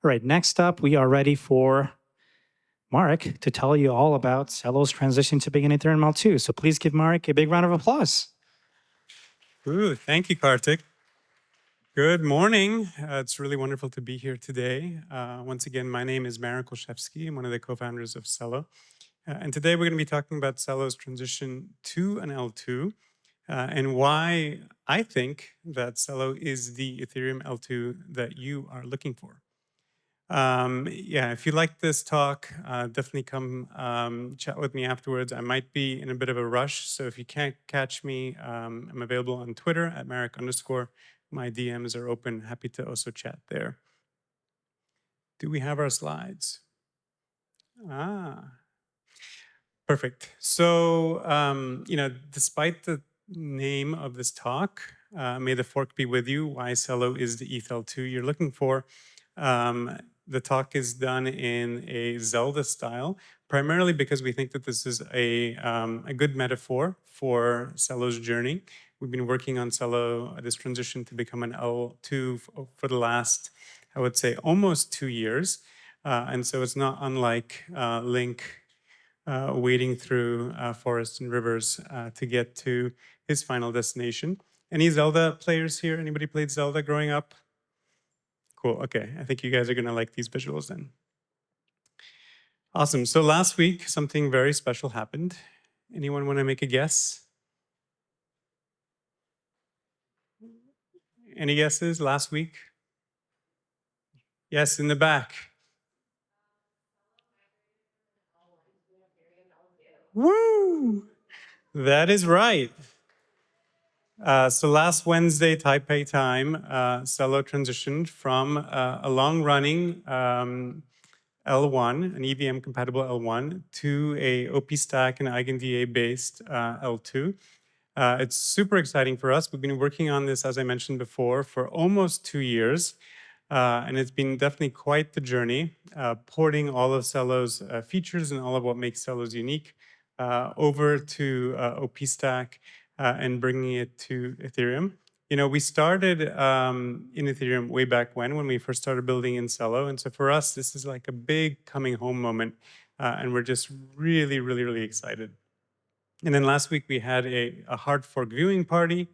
All right, next up, we are ready for Marek to tell you all about Celo's transition to being an Ethereum L2. So please give Marek a big round of applause. Ooh, thank you, Kartik. Good morning. It's really wonderful to be here today. Once again, my name is Marek Olszewski. I'm one of the co-founders of Celo. And today we're going to be talking about Celo's transition to an L2 and why I think that Celo is the Ethereum L2 that you are looking for. Yeah, if you like this talk, definitely come chat with me afterwards. I might be in a bit of a rush, so if you can't catch me, I'm available on Twitter at Marek_. My DMs are open. Happy to also chat there. Do we have our slides? Perfect. So, despite the name of this talk, may the fork be with you, why Celo is the ETH L2 you're looking for. The talk is done in a Zelda style, primarily because we think that this is a good metaphor for Celo's journey. We've been working on Celo, this transition to become an L2 for the last, I would say, almost 2 years. And so it's not unlike Link wading through forests and rivers to get to his final destination. Any Zelda players here? Anybody played Zelda growing up? Cool, okay. I think you guys are gonna like these visuals then. Awesome, so last week, something very special happened. Anyone wanna make a guess? Any guesses last week? Yes, in the back. Woo! That is right. So last Wednesday, Taipei time, Celo transitioned from a long-running L1, an EVM-compatible L1, to a OP stack and EigenDA-based L2. It's super exciting for us. We've been working on this, as I mentioned before, for almost 2 years. And it's been definitely quite the journey, porting all of Celo's features and all of what makes Celo's unique over to OP stack and bringing it to Ethereum. You know, we started in Ethereum way back when we first started building in Celo. And so for us, this is like a big coming home moment. And we're just really, really, really excited. And then last week we had a hard fork viewing party,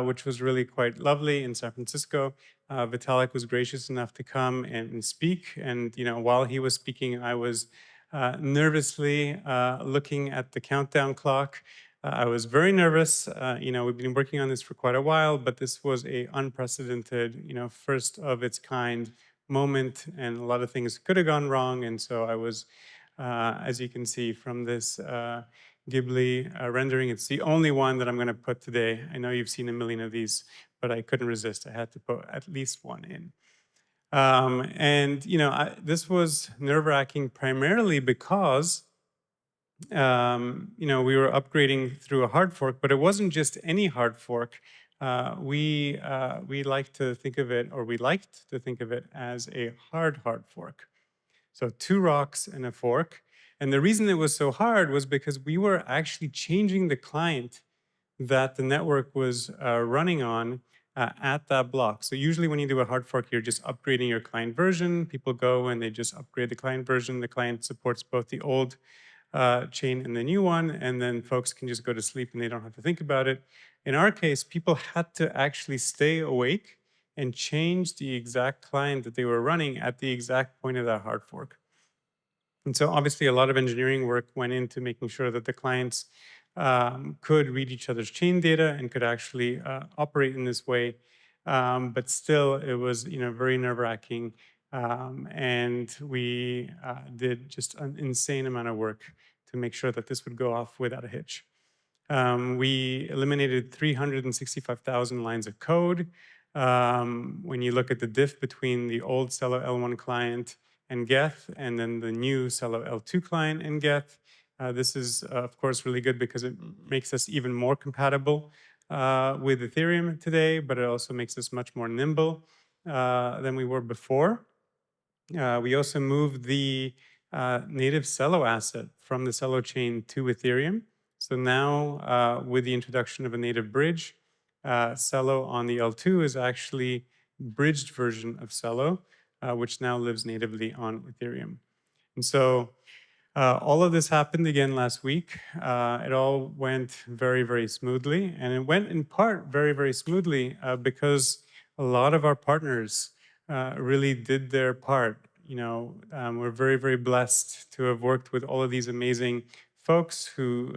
which was really quite lovely in San Francisco. Vitalik was gracious enough to come and speak. And while he was speaking, I was nervously looking at the countdown clock. I was very nervous. We've been working on this for quite a while, but this was a unprecedented, first of its kind moment, and a lot of things could have gone wrong. And so I was, as you can see from this Ghibli rendering, it's the only one that I'm going to put today. I know you've seen a million of these, but I couldn't resist. I had to put at least one in. This was nerve-wracking primarily because we were upgrading through a hard fork, but it wasn't just any hard fork. We like to think of it, or we liked to think of it as a hard fork. So 2 rocks and a fork. And the reason it was so hard was because we were actually changing the client that the network was running on at that block. So usually when you do a hard fork, you're just upgrading your client version. People go and they just upgrade the client version. The client supports both the old chain and the new one, and then folks can just go to sleep and they don't have to think about it. In our case, people had to actually stay awake and change the exact client that they were running at the exact point of that hard fork. And so obviously a lot of engineering work went into making sure that the clients could read each other's chain data and could actually operate in this way. But still, it was very nerve-wracking. And we did just an insane amount of work to make sure that this would go off without a hitch. We eliminated 365,000 lines of code. When you look at the diff between the old Celo L1 client and Geth, and then the new Celo L2 client and Geth, this is, of course, really good because it makes us even more compatible with Ethereum today, but it also makes us much more nimble. than we were before. We also moved the native Celo asset from the Celo chain to Ethereum. So now, with the introduction of a native bridge, Celo on the L2 is actually bridged version of Celo, which now lives natively on Ethereum. And so all of this happened again last week. It all went very, very smoothly. And it went in part very, very smoothly because a lot of our partners really did their part. We're very, very blessed to have worked with all of these amazing folks who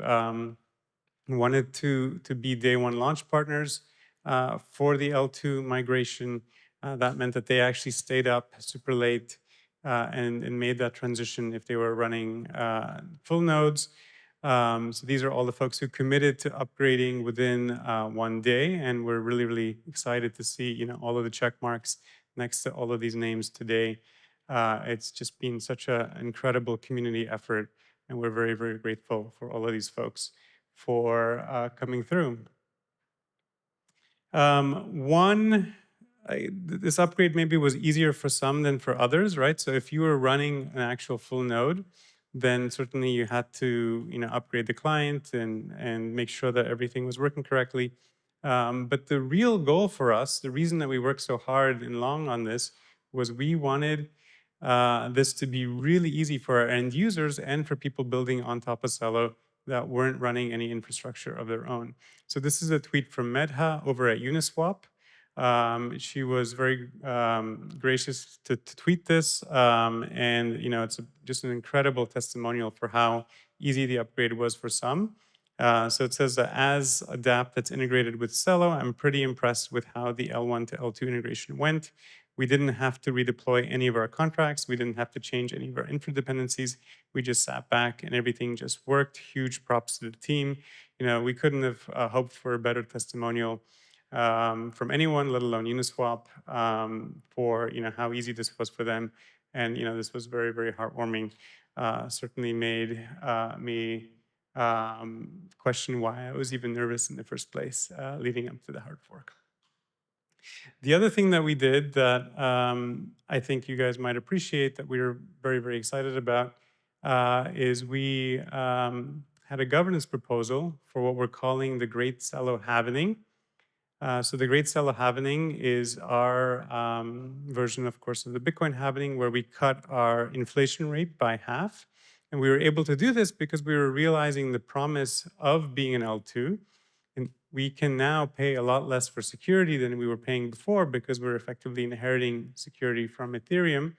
wanted to be day one launch partners for the L2 migration. That meant that they actually stayed up super late and made that transition if they were running full nodes. So these are all the folks who committed to upgrading within 1 day, and we're really, really excited to see all of the check marks next to all of these names today. It's just been such an incredible community effort, and we're very, very grateful for all of these folks for coming through. This upgrade maybe was easier for some than for others, right? So if you were running an actual full node, then certainly you had to upgrade the client and make sure that everything was working correctly. But the real goal for us, the reason that we worked so hard and long on this, was we wanted this to be really easy for our end users and for people building on top of Celo that weren't running any infrastructure of their own. So this is a tweet from Medha over at Uniswap. She was very gracious to tweet this, and it's just an incredible testimonial for how easy the upgrade was for some. So it says that as a DApp that's integrated with Celo, I'm pretty impressed with how the L1 to L2 integration went. We didn't have to redeploy any of our contracts. We didn't have to change any of our infra dependencies. We just sat back and everything just worked. Huge props to the team. We couldn't have hoped for a better testimonial from anyone, let alone Uniswap, for how easy this was for them. And this was very, very heartwarming. Certainly made me question why I was even nervous in the first place leading up to the hard fork. The other thing that we did that I think you guys might appreciate that we were very, very excited about is we had a governance proposal for what we're calling the Great Celo Halvening. So the Great Celo Halvening is our version, of course, of the Bitcoin halvening, where we cut our inflation rate by half. And we were able to do this because we were realizing the promise of being an L2. And we can now pay a lot less for security than we were paying before because we're effectively inheriting security from Ethereum.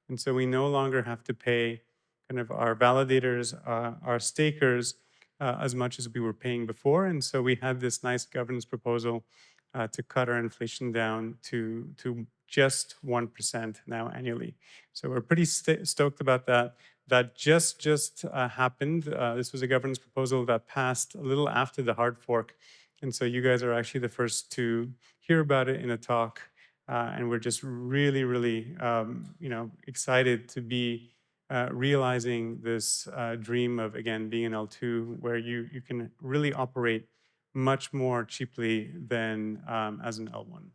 And so we no longer have to pay kind of our validators, our stakers, as much as we were paying before. And so we had this nice governance proposal to cut our inflation down to just 1% now annually. So we're pretty stoked about that. That just happened. This was a governance proposal that passed a little after the hard fork. And so you guys are actually the first to hear about it in a talk. And we're just really, really excited to be realizing this dream of, again, being an L2, where you can really operate much more cheaply than as an L1.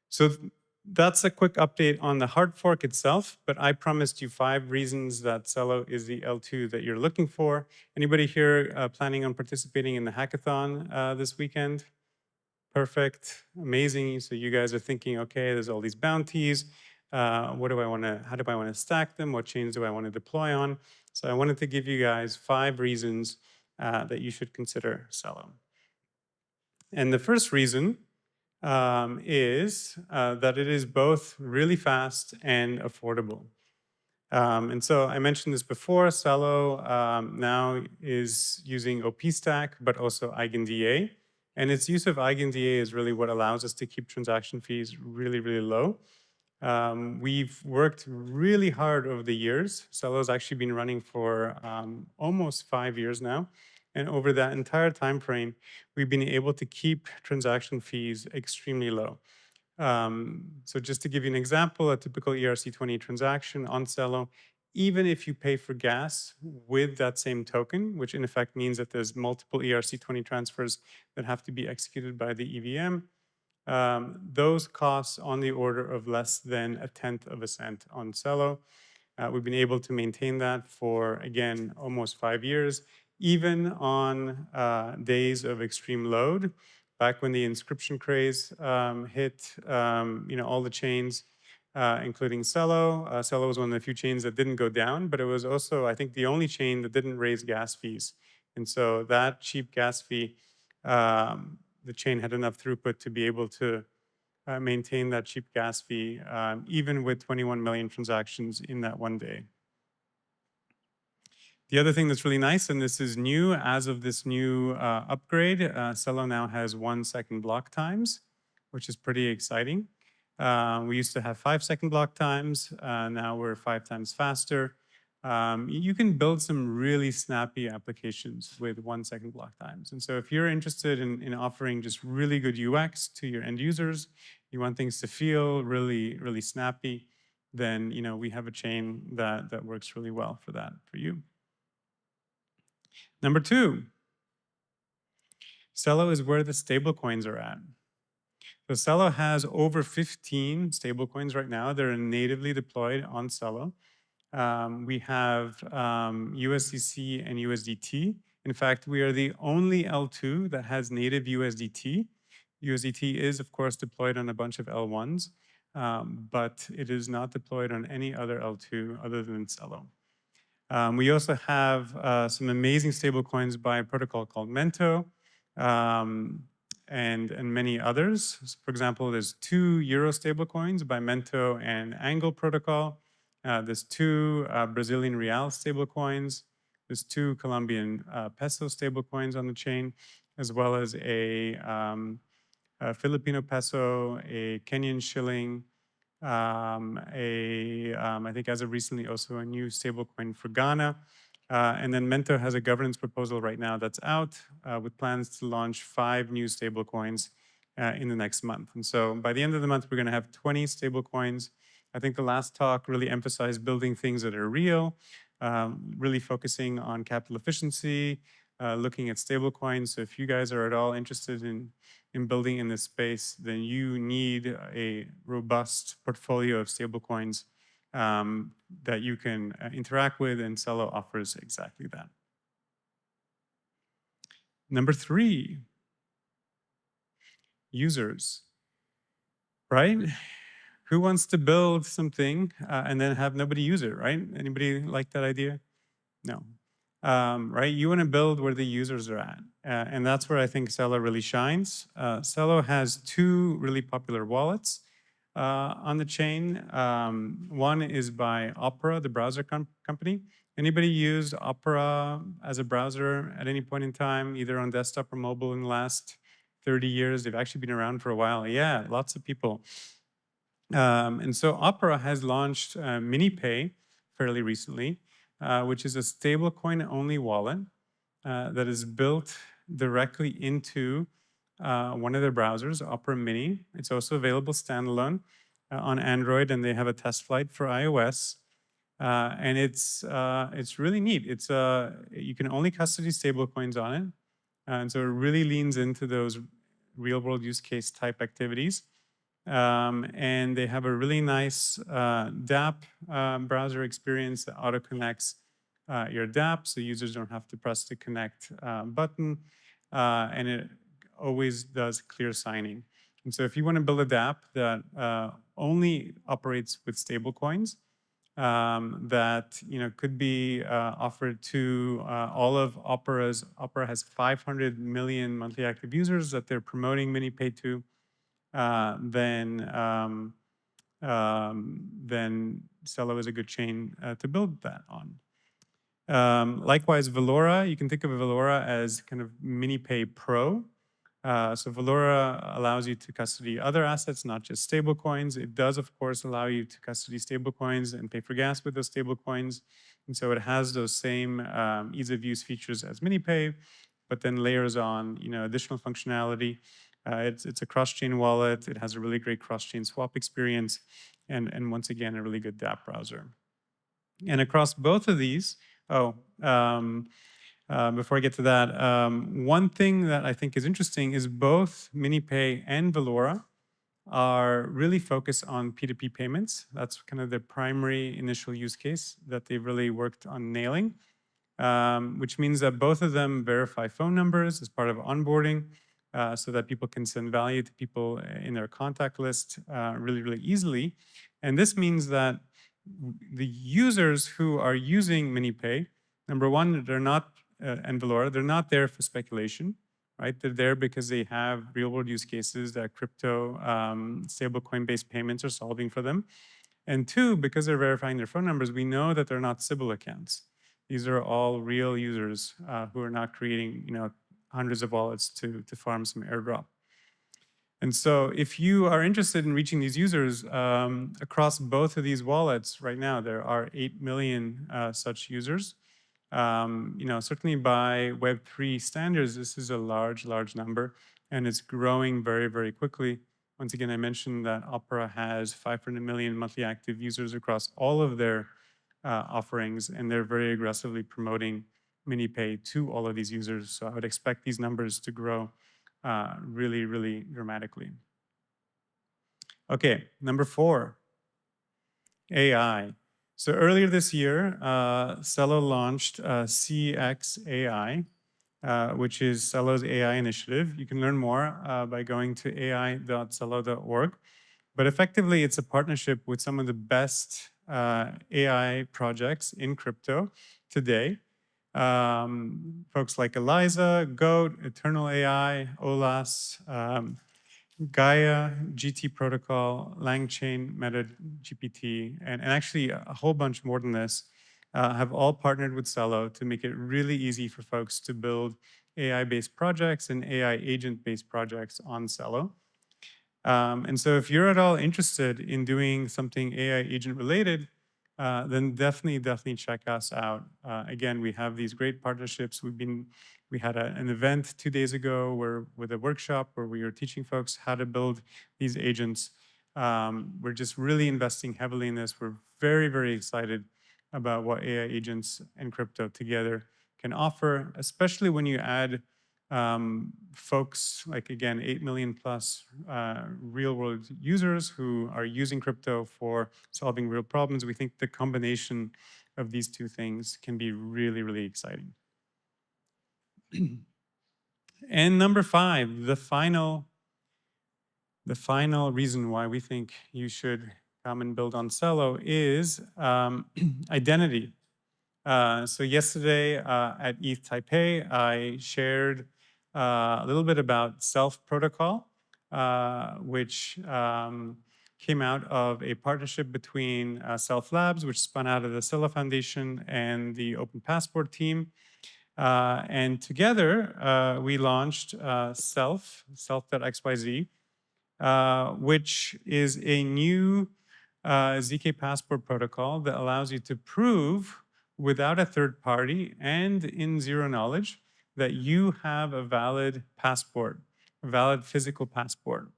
So that's a quick update on the hard fork itself, but I promised you 5 reasons that Celo is the L2 that you're looking for. Anybody here planning on participating in the hackathon this weekend? Perfect, amazing. So you guys are thinking, okay, there's all these bounties. How do I want to stack them? What chains do I want to deploy on? So I wanted to give you guys 5 reasons that you should consider Celo. And the first reason is that it is both really fast and affordable. And so I mentioned this before, Celo now is using OP Stack, but also EigenDA. And its use of EigenDA is really what allows us to keep transaction fees really, really low. We've worked really hard over the years. Celo's actually been running for almost 5 years now. And over that entire time frame, we've been able to keep transaction fees extremely low. So just to give you an example, a typical ERC20 transaction on Celo, even if you pay for gas with that same token, which in effect means that there's multiple ERC20 transfers that have to be executed by the EVM, those costs on the order of less than 1/10 of a cent on Celo. We've been able to maintain that for, again, almost 5 years, even on days of extreme load. Back when the inscription craze hit, all the chains, including Celo. Celo was one of the few chains that didn't go down, but it was also, I think, the only chain that didn't raise gas fees. And so that cheap gas fee, the chain had enough throughput to be able to maintain that cheap gas fee, even with 21 million transactions in that one day. The other thing that's really nice, and this is new, as of this new upgrade, Celo now has 1 second block times, which is pretty exciting. We used to have 5-second block times. Now we're 5 times faster. You can build some really snappy applications with 1 second block times. And so if you're interested in offering just really good UX to your end users, you want things to feel really, really snappy, then we have a chain that works really well for that for you. Number 2, Celo is where the stablecoins are at. So Celo has over 15 stablecoins right now. They're natively deployed on Celo. We have USDC and USDT. In fact, we are the only L2 that has native USDT. USDT is, of course, deployed on a bunch of L1s, but it is not deployed on any other L2 other than Celo. We also have some amazing stablecoins by a protocol called Mento, and many others. So for example, there's 2 Euro stablecoins by Mento and Angle protocol. There's 2 Brazilian Real stablecoins. There's 2 Colombian peso stablecoins on the chain, as well as a Filipino peso, a Kenyan shilling, I think as of recently also a new stablecoin for Ghana. And then Mento has a governance proposal right now that's out with plans to launch 5 new stablecoins in the next month. And so by the end of the month, we're going to have 20 stablecoins. I think the last talk really emphasized building things that are real, really focusing on capital efficiency, looking at stablecoins. So if you guys are at all interested in building in this space, then you need a robust portfolio of stablecoins that you can interact with, and Celo offers exactly that. Number 3, users, right? Who wants to build something and then have nobody use it, right? Anybody like that idea? No. Right? You want to build where the users are at. And that's where I think Celo really shines. Celo has 2 really popular wallets on the chain. One is by Opera, the browser company. Anybody used Opera as a browser at any point in time, either on desktop or mobile in the last 30 years? They've actually been around for a while. Yeah, lots of people. And so Opera has launched MiniPay fairly recently, which is a stablecoin-only wallet that is built directly into one of their browsers, Opera Mini. It's also available standalone on Android, and they have a test flight for iOS. And it's really neat. It's you can only custody stablecoins on it, and so it really leans into those real-world use case type activities. And they have a really nice DApp browser experience that auto-connects your DApp, so users don't have to press the connect button, and it always does clear signing. And so if you want to build a DApp that only operates with stablecoins, that could be offered to all of Opera's. Opera has 500 million monthly active users that they're promoting MiniPay to. Then Celo is a good chain to build that on. Likewise, Valora, you can think of Valora as kind of MiniPay Pro. So Valora allows you to custody other assets, not just stablecoins. It does, of course, allow you to custody stablecoins and pay for gas with those stablecoins. And so it has those same ease of use features as MiniPay, but then layers on additional functionality. It's a cross-chain wallet. It has a really great cross-chain swap experience, and once again, a really good DApp browser. And across both of these, before I get to that, one thing that I think is interesting is both MiniPay and Valora are really focused on P2P payments. That's kind of the primary initial use case that they've really worked on nailing, which means that both of them verify phone numbers as part of onboarding so that people can send value to people in their contact list really, really easily. And this means that the users who are using MiniPay, number one, they're not, and Valora, they're not there for speculation, right? They're there because they have real world use cases that crypto stablecoin-based payments are solving for them. And two, because they're verifying their phone numbers, we know that they're not Sybil accounts. These are all real users who are not creating, hundreds of wallets to farm some airdrop. And so if you are interested in reaching these users across both of these wallets right now, there are 8 million such users. Certainly by Web3 standards, this is a large, large number, and it's growing very, very quickly. Once again, I mentioned that Opera has 500 million monthly active users across all of their offerings, and they're very aggressively promoting MiniPay to all of these users. So I would expect these numbers to grow really, really dramatically. Okay, number 4, AI. So earlier this year, Celo launched CXAI, which is Celo's AI initiative. You can learn more by going to ai.celo.org. But effectively, it's a partnership with some of the best AI projects in crypto today. Folks like Eliza, Goat, Eternal AI, OLAS, Gaia, GT Protocol, LangChain, Meta GPT, and actually a whole bunch more than this have all partnered with Celo to make it really easy for folks to build AI-based projects and AI agent-based projects on Celo. And so if you're at all interested in doing something AI agent related, then definitely check us out. Again, we have these great partnerships. We had an event 2 days ago with a workshop where we were teaching folks how to build these agents. We're just really investing heavily in this. We're very, very excited about what AI agents and crypto together can offer, especially when you add folks like, again, 8 million plus real world users who are using crypto for solving real problems. We think the combination of these two things can be really, really exciting. And number 5, the final reason why we think you should come and build on Celo is identity. So yesterday at ETH Taipei, I shared a little bit about Self Protocol, which came out of a partnership between Self Labs, which spun out of the Celo Foundation, and the Open Passport team. And together, we launched self.xyz, which is a new ZK Passport protocol that allows you to prove without a third party and in zero knowledge that you have a valid passport, a valid physical passport.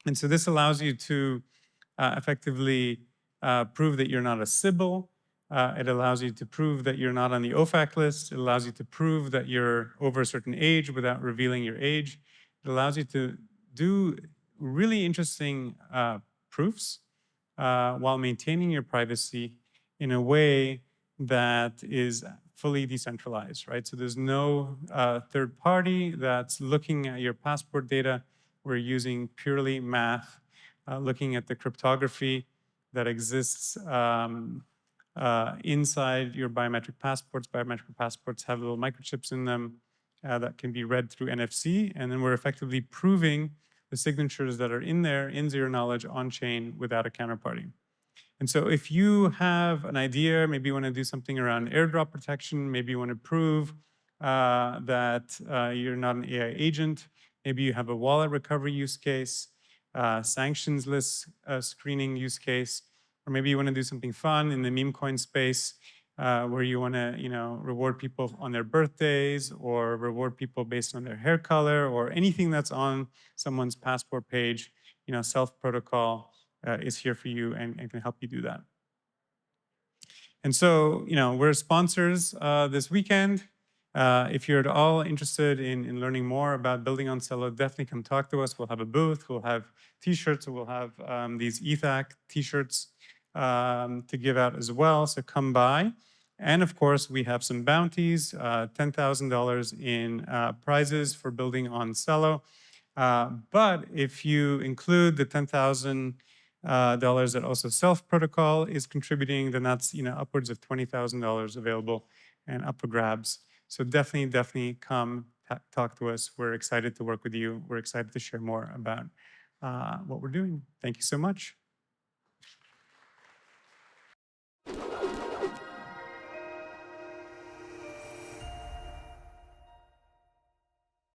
And so this allows you to effectively prove that you're not a Sybil. It allows you to prove that you're not on the OFAC list. It allows you to prove that you're over a certain age without revealing your age. It allows you to do really interesting proofs while maintaining your privacy in a way that is fully decentralized, right? So there's no third party that's looking at your passport data. We're using purely math, looking at the cryptography that exists inside your biometric passports. Biometric passports have little microchips in them that can be read through NFC. And then we're effectively proving the signatures that are in there in zero knowledge on chain without a counterparty. And so if you have an idea, maybe you want to do something around airdrop protection, maybe you want to prove that you're not an AI agent, maybe you have a wallet recovery use case, sanctions list screening use case, or maybe you want to do something fun in the meme coin space where you want to, reward people on their birthdays or reward people based on their hair color or anything that's on someone's passport page. Self Protocol is here for you and can help you do that. And so, we're sponsors this weekend. If you're at all interested in learning more about building on Celo, definitely come talk to us. We'll have a booth, we'll have t-shirts, we'll have these ETH t-shirts to give out as well, so come by. And of course, we have some bounties, $10,000 in prizes for building on Celo. But if you include the $10,000 that also Self Protocol is contributing, then that's upwards of $20,000 available and up for grabs. So definitely come talk to us. We're excited to work with you. We're excited to share more about what we're doing. Thank you so much.